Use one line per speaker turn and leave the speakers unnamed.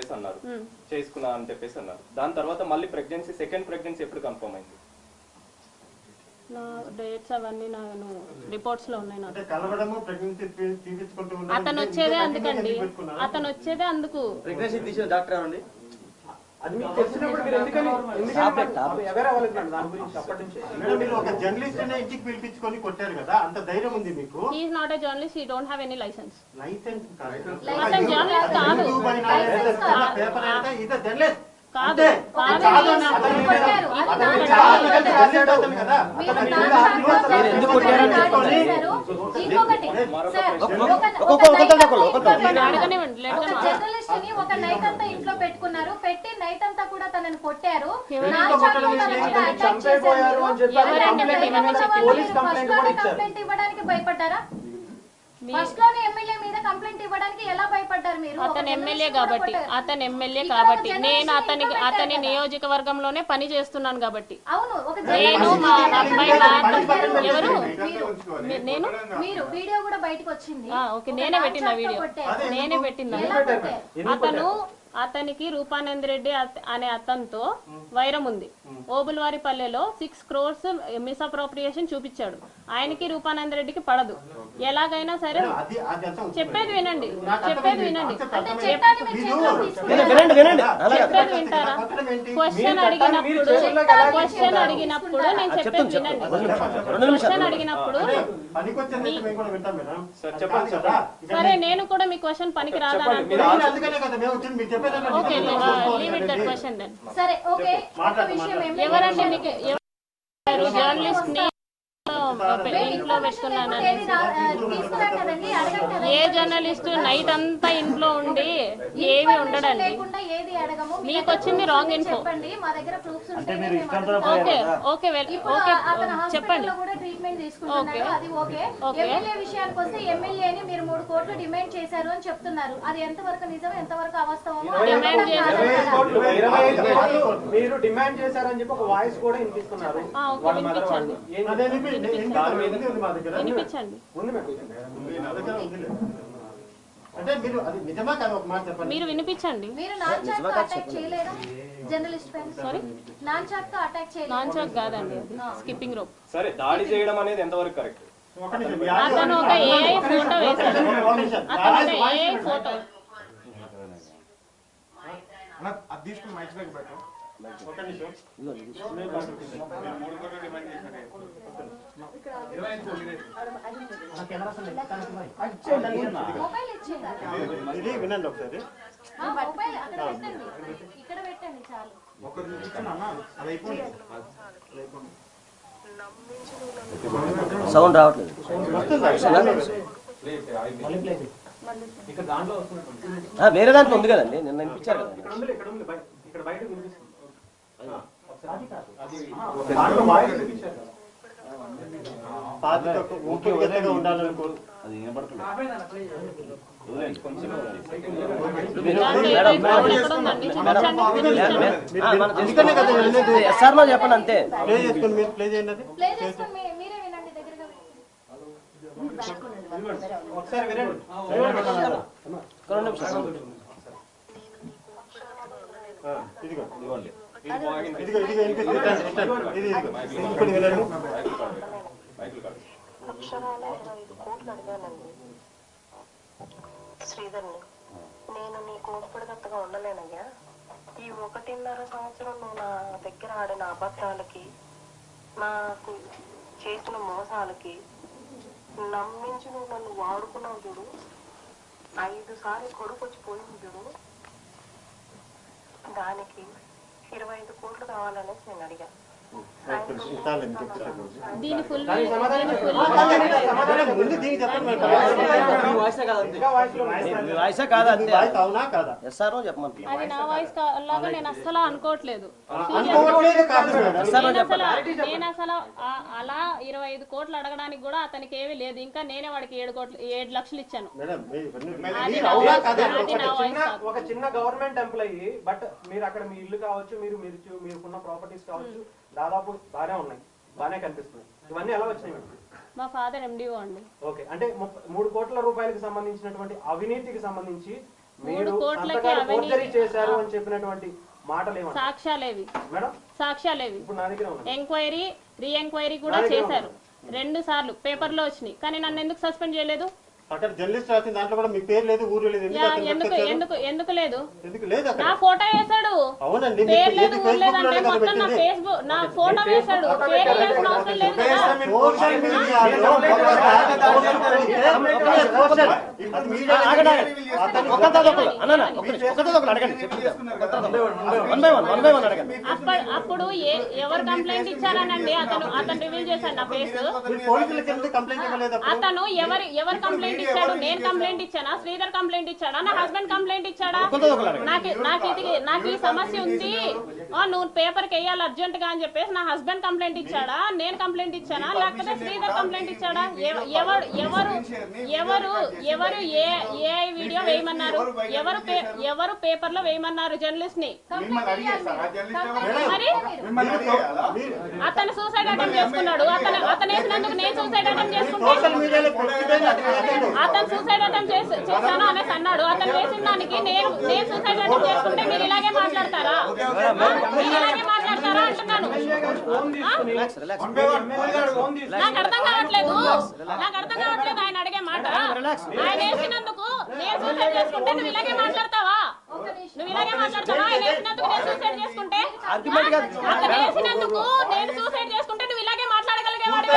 చెప్పేసి అన్నారు, చేసుకున్నా అని చెప్పేసి అన్నారు. దాని తర్వాత మళ్ళీ ప్రెగ్నెన్సీ, సెకండ్ ప్రెగ్నెన్సీ ఎప్పుడు కన్ఫర్మ్ అయింది?
నా డేట్స్ అవన్నీ నేను రిపోర్ట్స్ లో ఉన్నాయి. అతను వచ్చేదే అందుకండి, అతను వచ్చేదే అందుకు.
ప్రెగ్నెన్సీ తీసిన డాక్టర్ అండి.
అది మీకు తెలిసినప్పుడు మీరు ఎందుకని ఎవరు అవ్వలేదు దాని గురించి అప్పటి నుంచి?
మీరు ఒక జర్నలిస్ట్ అనే ఇంటికి పిలిపించుకొని కొట్టారు కదా, అంత ధైర్యం ఉంది మీకు?
He is not a journalist, he don't have any licence.
Licence
అతను జర్నలిస్ట్ కాదు.
పేపర్ అంటే ఇది జర్నలిస్ట్
కాదు
ఒక నైట్ అంతా ఇంట్లో పెట్టుకున్నారు, పెట్టి నైట్ అంతా కూడా తనని కొట్టారు. కంప్లైంట్ ఇవ్వడానికి భయపడ్డారా? ఫస్ట్ లోనే ఎమ్మెల్యే మీద కంప్లైంట్ ఇవ్వడానికి ఎలా భయపడ్డారు మీరు?
అతను ఎమ్మెల్యే కాబట్టి, అతను ఎమ్మెల్యే కాబట్టి, నేను అతని నియోజకవర్గంలోనే పని చేస్తున్నాను కాబట్టి.
అవును,
నేను మా అబ్బాయి ఎవరు నేను
మీరు వీడియో కూడా బయటకు వచ్చింది.
ఓకే, నేనే పెట్టిన వీడియో, నేనే పెట్టిందా. అతనికి రూపానంద్ రెడ్డి అనే అతనితో వైరం ఉంది. ఓబుల్వారిపల్లెలో 6 crores మిస్అప్రోప్రియేషన్ చూపించాడు. ఆయనకి రూపానంద్ రెడ్డికి పడదు. ఎలాగైనా సరే చెప్పేది వినండి, చెప్పేది వినండి, చెప్పేది వింటారా? క్వశ్చన్ అడిగినప్పుడు నేను చెప్పేది వినండి. క్వశ్చన్ అడిగినప్పుడు సరే, నేను కూడా మీ క్వశ్చన్ పనికి రాదా? ఎవరండి మీకు జర్నలిస్ట్ ని ఇంట్లో పెట్టుకున్నానని? ఏ జర్నలిస్ట్ నైట్ అంతా ఇంట్లో ఉండి ఏమి ఉండడండి. మీకు వచ్చింది wrong info. Okay okay okay చెప్పండి.
విషయానికి వస్తే ఎమ్మెల్యేని మీరు 3 కోట్లు డిమాండ్ చేశారు అని చెప్తున్నారు. అది ఎంతవరకు నిజం, ఎంతవరకు అవాస్తవం?
మీరు డిమాండ్ చేశారని చెప్పి ఒక వాయిస్ కూడా వినిపిస్తున్నారు.
మీరు వినిపించండి. నాన్ చాక్ కాదండి, స్కిప్పింగ్ రోప్.
సరే, దాడి చేయడం అనేది ఎంతవరకు కరెక్ట్?
అతను ఒక ఏఐ ఫోటో వేశాడు. అతను ఏఐ ఫోటో
వినండి ఒకసారి.
సౌండ్ రావట్లేదు. వేరే దాంట్లో ఉంది కదండి, నిన్న వినిపించారు కదా. ఎస్ఆర్ లో చెప్పండి అంతే.
ఒకసారి వినండి.
శ్రీధర్ని, నేను నీ కోపడగత్తగా ఉండలేనయ్యా. ఈ 1.5 సంవత్సరం నువ్వు నా దగ్గర ఆడిన అబద్ధాలకి, నాకు చేసిన మోసాలకి నమ్మించి నువ్వు నన్ను వాడుకున్నావు చూడు. 5 సార్లు కొడుకు వచ్చి పోయింది చూడు. దానికి 25 కోట్లు కావాలనేసి నేను అడిగా.
దీని ఫుల్ అది నా వాయిస్ లాగా నేను అస్సలు అనుకోవట్లేదు. నేను అసలు అలా 25 కోట్లు అడగడానికి కూడా అతనికి ఏమీ లేదు. ఇంకా నేనే వాడికి 7 లక్షలు ఇచ్చాను.
ఒక చిన్న గవర్నమెంట్ ఎంప్లాయీ, బట్ మీరు అక్కడ మీ ఇల్లు కావచ్చు, మీరుకున్న ప్రాపర్టీస్ కావచ్చు, దాదాపు బానే ఉన్నాయి, బానే కనిపిస్తుంది. ఇవన్నీ ఎలా వచ్చినాయి?
మా ఫాదర్ ఎండిఓ అండి.
ఓకే, అంటే 3 కోట్ల రూపాయలకు సంబంధించినటువంటి అవినీతికి సంబంధించి మీరు
కోట్లకి
సంతకాలు
అవినీతి-
ఫోర్జరీ చేశారు అని చెప్పినటువంటి మాటలు ఏమంటారు
సాక్ష్యాలేవి
మేడం?
సాక్ష్యాలేవి
ఇప్పుడు నా దగ్గర ఉన్నాయి.
ఎంక్వైరీ రీ ఎంక్వైరీ కూడా చేశారు 2 సార్లు పేపర్లో వచ్చినాయి కానీ నన్ను ఎందుకు సస్పెండ్ చేయలేదు
అక్కడ జర్నలిస్ట్ రాసిన దాంట్లో కూడా మీ పేరు లేదు, ఊరు లేదు. ఎందుకు అతను
ఎందుకు
పెట్టొచ్చారు?
ఎందుకు ఎందుకు లేదు
ఎందుకు లేదు అక్కడ?
నా ఫోటో వేసాడు
అవునండి, మీ
పేరు లేదు
ఏది
ఊరు
Facebook
లేదంటే
లోనే కదా
మొత్తం నా
పెట్టింది.
ఫేస్బుక్ నా ఫోటో వేసాడు పేరు వేయాల్సిన అవసరం లేదు కదా
సోషల్ మీడియాలో ఒక అది మీడియా
ఆగండి,
అతను
ఒకరితో అన్న ఒకరితో అడగండి వన్ బై వన్ అడగండి.
అప్పుడు ఎవరు కంప్లైంట్ ఇచ్చారనండి అతను రివీల్ చేశాడు నా ఫేస్
మీరు పోలీసులకి ఎందుకు కంప్లైంట్ ఇవ్వలేదు అప్పుడు?
అతను ఎవరు కంప్లైంట్ ఇచ్చాడు నేను కంప్లైంట్ ఇచ్చానా శ్రీధర్ కంప్లైంట్ ఇచ్చాడా నా హస్బెండ్ కంప్లైంట్ ఇచ్చాడా నాకు ఈ సమస్య ఉంది నువ్వు పేపర్ కి వేయాలి అర్జెంట్ గా అని చెప్పేసి నా హస్బెండ్ కంప్లైంట్ ఇచ్చాడా నేను కంప్లైంట్ ఇచ్చానా లేకపోతే శ్రీధర్ కంప్లైంట్ ఇచ్చాడా ఎవరు ఏ వీడియో వేయమన్నారు ఎవరు పేపర్ లో వేయమన్నారు జర్నలిస్ట్ ని మరి అతను సూసైడ్ అటెంప్ట్ చేసుకున్నాడు అతను వేసినందుకు నేను సూసైడ్ అటెంప్ట్ చేసుకుంటే
సోషల్ మీడియాలో పెట్టిందని అతను
అతను సూసైడ్ అటెంప్ట్ చేశాను అనేసి అన్నాడు అతను వేసిన దానికి నేను సూసైడ్ అటెంప్ట్ చేసుకుంటే మీరు ఇలాగే మాట్లాడతారా మీరు ఇలాగే మాట్లాడతారా అంటున్నాను నాకు అర్థం కావట్లేదు ఆయన అడిగే మాట ఆయన వేసినందుకు నేను సూసైడ్ చేసుకుంటే నువ్వు ఇలాగే మాట్లాడతావా ఆయన వేసినందుకు నేను సూసైడ్ చేసుకుంటే అతను వేసినందుకు నేను సూసైడ్ చేసుకుంటే నువ్వు ఇలాగే మాట్లాడగలిగేవాడు